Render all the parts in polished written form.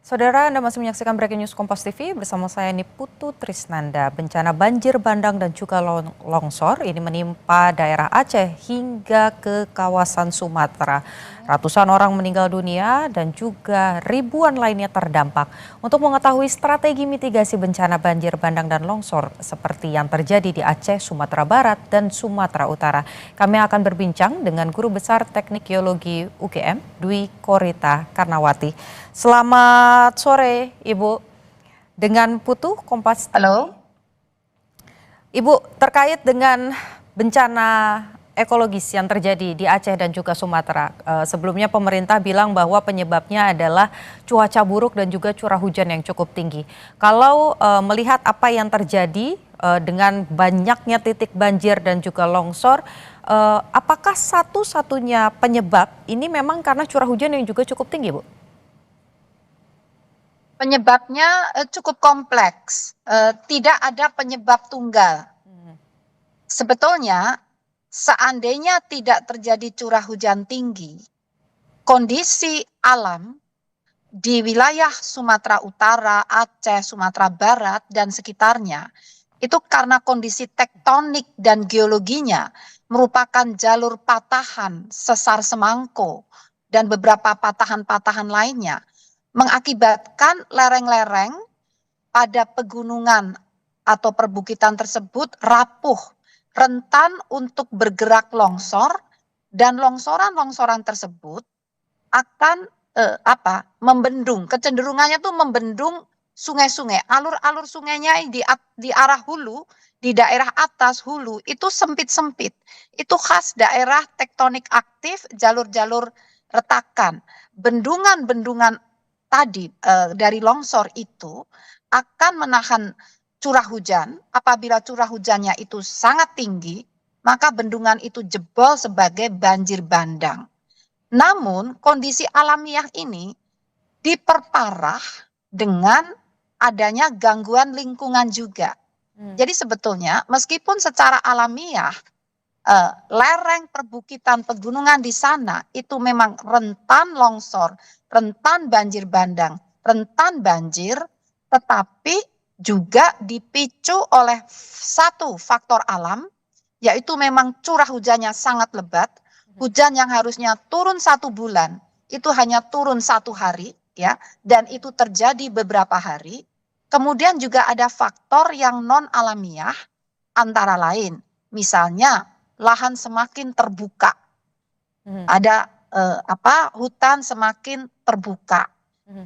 Saudara, Anda masih menyaksikan Breaking News Kompas TV bersama saya Niputu Trisnanda. Bencana banjir bandang dan juga longsor ini menimpa daerah Aceh hingga ke kawasan Sumatera. Ratusan orang meninggal dunia dan juga ribuan lainnya terdampak. Untuk mengetahui strategi mitigasi bencana banjir bandang dan longsor seperti yang terjadi di Aceh, Sumatera Barat, dan Sumatera Utara, kami akan berbincang dengan Guru Besar Teknik Geologi UGM, Dwi Korita Karnawati. Selamat sore, Ibu. Dengan Putu Kompas TV. Halo, Ibu, terkait dengan bencana ekologis yang terjadi di Aceh dan juga Sumatera. Sebelumnya pemerintah bilang bahwa penyebabnya adalah cuaca buruk dan juga curah hujan yang cukup tinggi. Kalau melihat apa yang terjadi dengan banyaknya titik banjir dan juga longsor, apakah satu-satunya penyebab ini memang karena curah hujan yang juga cukup tinggi, Bu? penyebabnya cukup kompleks. Tidak ada penyebab tunggal. Sebetulnya, seandainya tidak terjadi curah hujan tinggi, kondisi alam di wilayah Sumatera Utara, Aceh, Sumatera Barat, dan sekitarnya, itu karena kondisi tektonik dan geologinya merupakan jalur patahan sesar semangko dan beberapa patahan-patahan lainnya, mengakibatkan lereng-lereng pada pegunungan atau perbukitan tersebut rapuh, rentan untuk bergerak longsor, dan longsoran-longsoran tersebut akan membendung, kecenderungannya tuh membendung sungai-sungai, alur-alur sungainya di arah hulu, di daerah atas hulu itu sempit-sempit. Itu khas daerah tektonik aktif, jalur-jalur retakan. Bendungan-bendungan tadi dari longsor itu akan menahan curah hujan. Apabila curah hujannya itu sangat tinggi, maka bendungan itu jebol sebagai banjir bandang. Namun kondisi alamiah ini diperparah dengan adanya gangguan lingkungan juga. Jadi sebetulnya meskipun secara alamiah lereng perbukitan pegunungan di sana itu memang rentan longsor, rentan banjir bandang, rentan banjir, tetapi juga dipicu oleh satu faktor alam, yaitu memang curah hujannya sangat lebat. Hujan yang harusnya turun 1 bulan itu hanya turun 1 hari, ya, dan itu terjadi beberapa hari. Kemudian juga ada faktor yang non alamiah, antara lain misalnya lahan semakin terbuka, ada hutan semakin terbuka.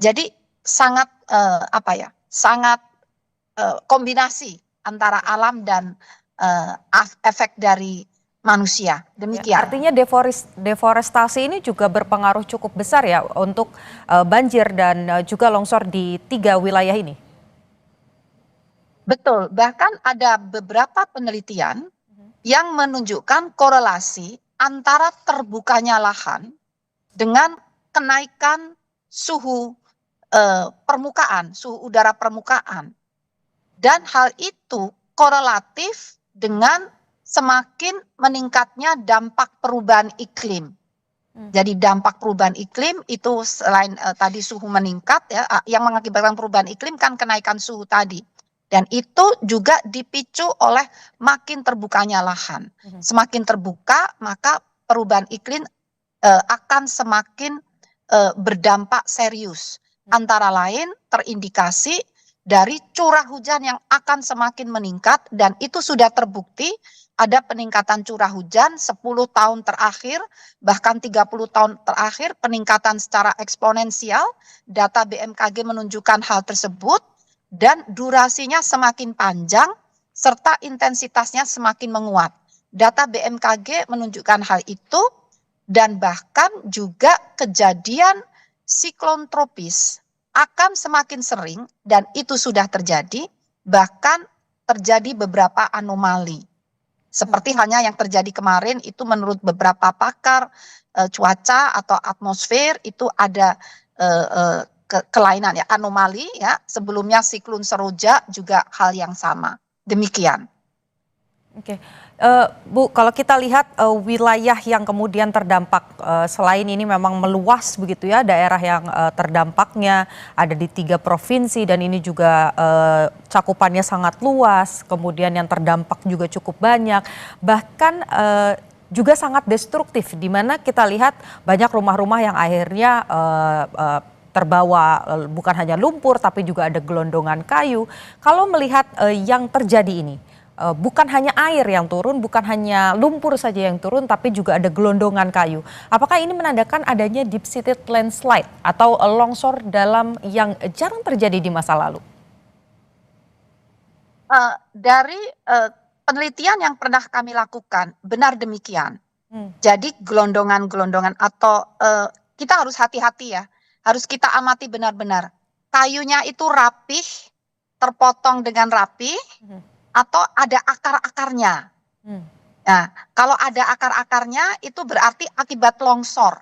Jadi sangat sangat kombinasi antara alam dan efek dari manusia. Ya, Demikian. artinya deforestasi ini juga berpengaruh cukup besar ya untuk banjir dan juga longsor di 3 wilayah ini. Betul, bahkan ada beberapa penelitian yang menunjukkan korelasi antara terbukanya lahan dengan kenaikan suhu permukaan, suhu udara permukaan. Dan hal itu korelatif dengan semakin meningkatnya dampak perubahan iklim. Jadi dampak perubahan iklim itu selain tadi suhu meningkat, ya, yang mengakibatkan perubahan iklim kan kenaikan suhu tadi. Dan itu juga dipicu oleh makin terbukanya lahan. Semakin terbuka, maka perubahan iklim akan semakin berdampak serius. Antara lain terindikasi dari curah hujan yang akan semakin meningkat, dan itu sudah terbukti ada peningkatan curah hujan 10 tahun terakhir, bahkan 30 tahun terakhir, peningkatan secara eksponensial. Data BMKG menunjukkan hal tersebut, dan durasinya semakin panjang, serta intensitasnya semakin menguat. Data BMKG menunjukkan hal itu, dan bahkan juga kejadian siklon tropis akan semakin sering, dan itu sudah terjadi, bahkan terjadi beberapa anomali. Seperti halnya yang terjadi kemarin itu menurut beberapa pakar cuaca atau atmosfer itu ada kelainan, ya, anomali, ya. Sebelumnya siklon Seroja juga hal yang sama. Demikian. Oke, Bu, kalau kita lihat wilayah yang kemudian terdampak selain ini memang meluas begitu ya, daerah yang terdampaknya ada di 3 provinsi dan ini juga cakupannya sangat luas, kemudian yang terdampak juga cukup banyak, bahkan juga sangat destruktif, di mana kita lihat banyak rumah-rumah yang akhirnya terbawa bukan hanya lumpur tapi juga ada gelondongan kayu. Kalau melihat yang terjadi ini, bukan hanya air yang turun, bukan hanya lumpur saja yang turun, tapi juga ada gelondongan kayu. Apakah ini menandakan adanya deep-seated landslide atau longsor dalam yang jarang terjadi di masa lalu? Dari penelitian yang pernah kami lakukan, benar demikian. Hmm. Jadi gelondongan-gelondongan atau kita harus hati-hati ya, harus kita amati benar-benar. Kayunya itu rapih, terpotong dengan rapi, atau ada akar-akarnya. Nah, kalau ada akar-akarnya itu berarti akibat longsor.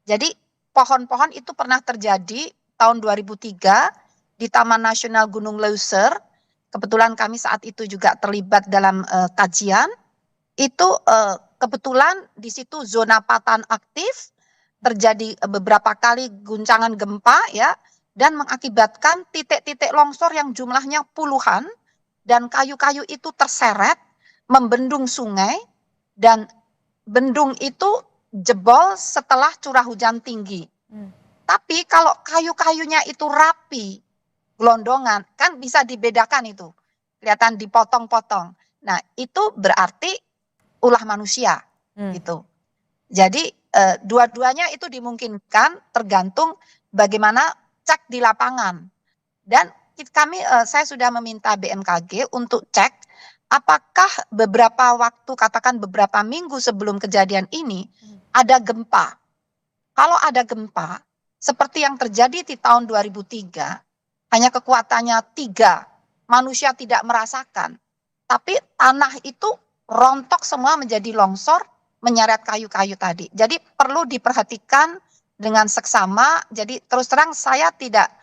Jadi pohon-pohon itu pernah terjadi tahun 2003 di Taman Nasional Gunung Leuser. Kebetulan kami saat itu juga terlibat dalam kajian. Itu kebetulan di situ zona patahan aktif, terjadi beberapa kali guncangan gempa ya, dan mengakibatkan titik-titik longsor yang jumlahnya puluhan, dan kayu-kayu itu terseret, membendung sungai, dan bendung itu jebol setelah curah hujan tinggi. Tapi kalau kayu-kayunya itu rapi, gelondongan, kan bisa dibedakan itu. Kelihatan dipotong-potong. Nah, itu berarti ulah manusia gitu. Jadi dua-duanya itu dimungkinkan tergantung bagaimana cek di lapangan. Dan saya sudah meminta BMKG untuk cek apakah beberapa waktu, katakan beberapa minggu sebelum kejadian ini ada gempa. Kalau ada gempa seperti yang terjadi di tahun 2003, hanya kekuatannya 3, manusia tidak merasakan. Tapi tanah itu rontok semua menjadi longsor, menyeret kayu-kayu tadi. Jadi perlu diperhatikan dengan seksama. Jadi terus terang saya tidak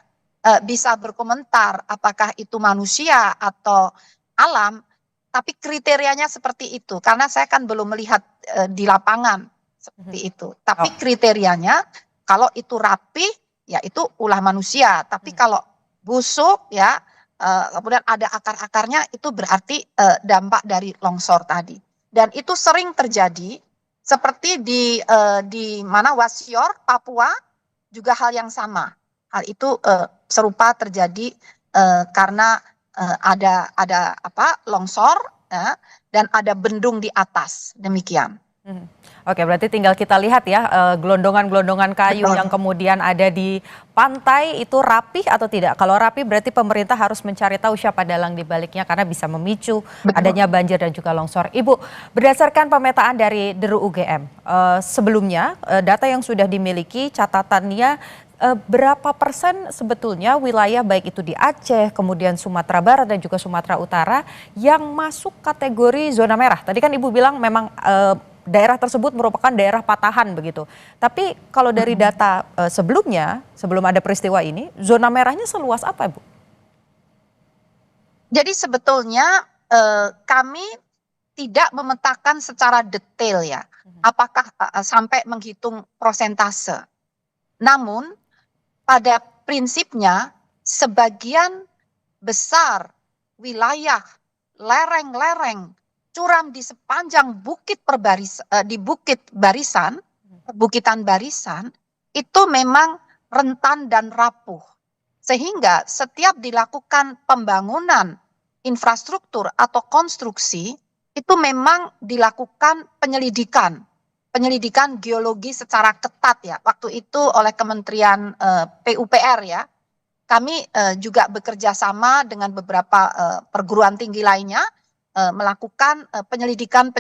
bisa berkomentar apakah itu manusia atau alam, tapi kriterianya seperti itu. Karena saya kan belum melihat di lapangan seperti itu. Tapi kriterianya kalau itu rapi, ya itu ulah manusia. Tapi kalau busuk ya, kemudian ada akar-akarnya, itu berarti dampak dari longsor tadi. Dan itu sering terjadi, seperti di mana Wasior, Papua, juga hal yang sama. Hal itu serupa terjadi karena ada longsor dan ada bendung di atas, demikian. Oke, berarti tinggal kita lihat ya gelondongan-gelondongan kayu yang kemudian ada di pantai itu rapih atau tidak. Kalau rapih berarti pemerintah harus mencari tahu siapa dalang di baliknya karena bisa memicu adanya banjir dan juga longsor. Ibu, berdasarkan pemetaan dari Deru UGM, sebelumnya data yang sudah dimiliki catatannya berapa persen sebetulnya wilayah baik itu di Aceh, kemudian Sumatera Barat dan juga Sumatera Utara yang masuk kategori zona merah. Tadi kan Ibu bilang memang daerah tersebut merupakan daerah patahan begitu. Tapi kalau dari data sebelumnya, sebelum ada peristiwa ini, zona merahnya seluas apa, Ibu? Jadi sebetulnya kami tidak memetakan secara detail ya, apakah sampai menghitung prosentase. Namun pada prinsipnya sebagian besar wilayah lereng-lereng curam di sepanjang Bukitan Barisan itu memang rentan dan rapuh. Sehingga setiap dilakukan pembangunan infrastruktur atau konstruksi itu memang dilakukan penyelidikan geologi secara ketat ya. Waktu itu oleh Kementerian PUPR ya. Kami juga bekerja sama dengan beberapa perguruan tinggi lainnya melakukan penyelidikan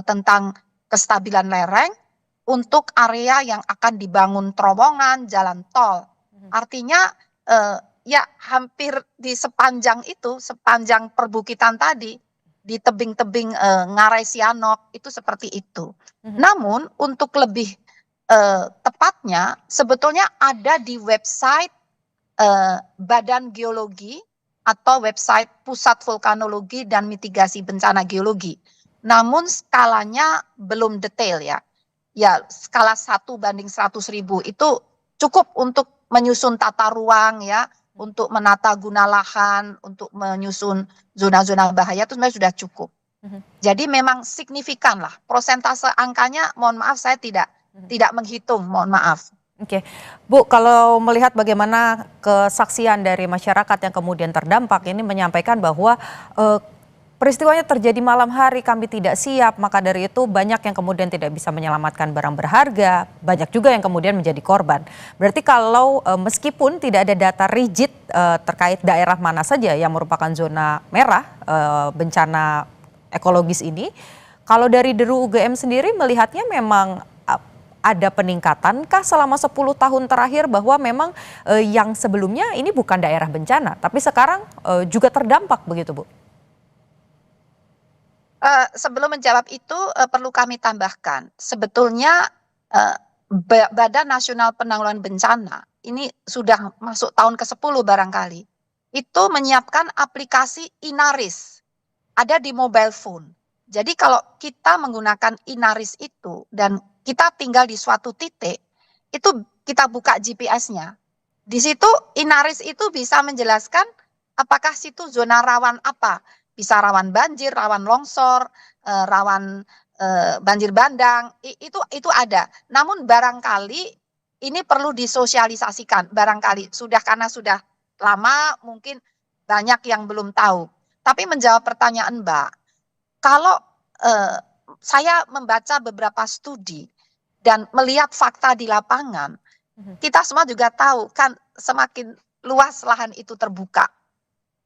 tentang kestabilan lereng untuk area yang akan dibangun terowongan, jalan tol. Artinya ya hampir di sepanjang perbukitan tadi, di tebing-tebing Ngarai Sianok itu seperti itu. Namun untuk lebih tepatnya sebetulnya ada di website Badan Geologi atau website Pusat Vulkanologi dan Mitigasi Bencana Geologi. namun skalanya belum detail ya. Ya, skala 1:100.000 itu cukup untuk menyusun tata ruang ya, untuk menata guna lahan, untuk menyusun zona-zona bahaya itu sebenarnya sudah cukup. Jadi memang signifikan lah. Persentase angkanya, mohon maaf saya tidak menghitung, mohon maaf. Oke, Bu, kalau melihat bagaimana kesaksian dari masyarakat yang kemudian terdampak ini menyampaikan bahwa peristiwanya terjadi malam hari, kami tidak siap, maka dari itu banyak yang kemudian tidak bisa menyelamatkan barang berharga, banyak juga yang kemudian menjadi korban. Berarti kalau meskipun tidak ada data rigid terkait daerah mana saja yang merupakan zona merah bencana ekologis ini, kalau dari Deru UGM sendiri melihatnya memang ada peningkatankah selama 10 tahun terakhir bahwa memang yang sebelumnya ini bukan daerah bencana, tapi sekarang juga terdampak begitu, Bu? Sebelum menjawab itu perlu kami tambahkan, sebetulnya Badan Nasional Penanggulangan Bencana ini sudah masuk tahun ke-10 barangkali, itu menyiapkan aplikasi Inaris, ada di mobile phone. Jadi kalau kita menggunakan Inaris itu dan kita tinggal di suatu titik, itu kita buka GPS-nya. Di situ Inaris itu bisa menjelaskan apakah situ zona rawan apa. Bisa rawan banjir, rawan longsor, rawan banjir bandang, itu ada. Namun barangkali ini perlu disosialisasikan, barangkali karena sudah lama mungkin banyak yang belum tahu. Tapi menjawab pertanyaan Mbak, kalau saya membaca beberapa studi dan melihat fakta di lapangan, kita semua juga tahu kan semakin luas lahan itu terbuka.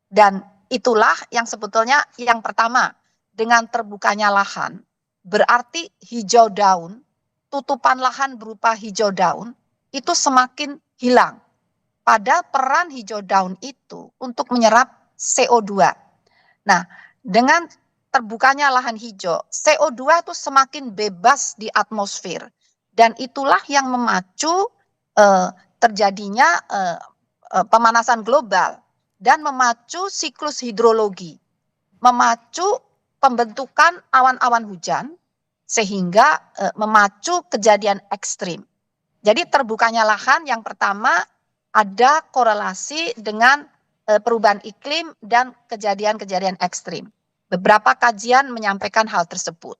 Dan itulah yang sebetulnya yang pertama, dengan terbukanya lahan, berarti hijau daun, tutupan lahan berupa hijau daun, itu semakin hilang. Pada peran hijau daun itu untuk menyerap CO2. Nah, dengan terbukanya lahan hijau, CO2 itu semakin bebas di atmosfer. Dan itulah yang memacu terjadinya pemanasan global dan memacu siklus hidrologi, memacu pembentukan awan-awan hujan, sehingga memacu kejadian ekstrim. Jadi terbukanya lahan yang pertama ada korelasi dengan perubahan iklim dan kejadian-kejadian ekstrim. Beberapa kajian menyampaikan hal tersebut.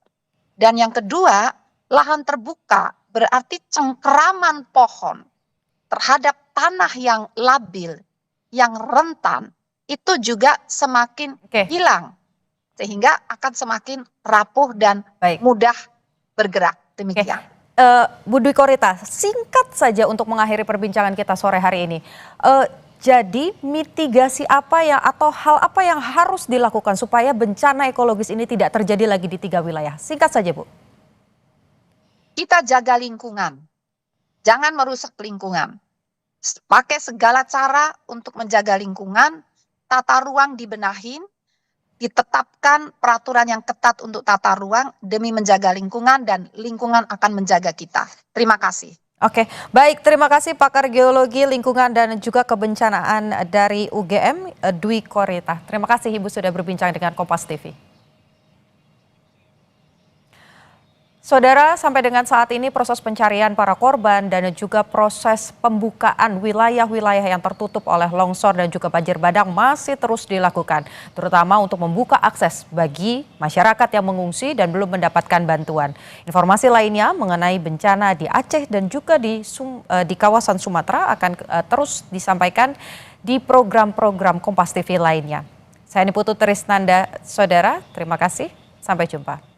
Dan yang kedua, lahan terbuka berarti cengkeraman pohon terhadap tanah yang labil, yang rentan, itu juga semakin hilang. Sehingga akan semakin rapuh dan mudah bergerak. Demikian. Bu Dwi Korita, singkat saja untuk mengakhiri perbincangan kita sore hari ini. Jadi mitigasi apa yang atau hal apa yang harus dilakukan supaya bencana ekologis ini tidak terjadi lagi di 3 wilayah? Singkat saja, Bu. Kita jaga lingkungan, jangan merusak lingkungan. Pakai segala cara untuk menjaga lingkungan, tata ruang dibenahin, ditetapkan peraturan yang ketat untuk tata ruang demi menjaga lingkungan dan lingkungan akan menjaga kita. Terima kasih. Oke, baik, terima kasih pakar geologi lingkungan dan juga kebencanaan dari UGM, Dwi Korita. Terima kasih Ibu sudah berbincang dengan Kompas TV. Saudara, sampai dengan saat ini proses pencarian para korban dan juga proses pembukaan wilayah-wilayah yang tertutup oleh longsor dan juga banjir bandang masih terus dilakukan, terutama untuk membuka akses bagi masyarakat yang mengungsi dan belum mendapatkan bantuan. Informasi lainnya mengenai bencana di Aceh dan juga di kawasan Sumatera akan terus disampaikan di program-program Kompas TV lainnya. Saya Niputu Trisnanda, saudara, terima kasih, sampai jumpa.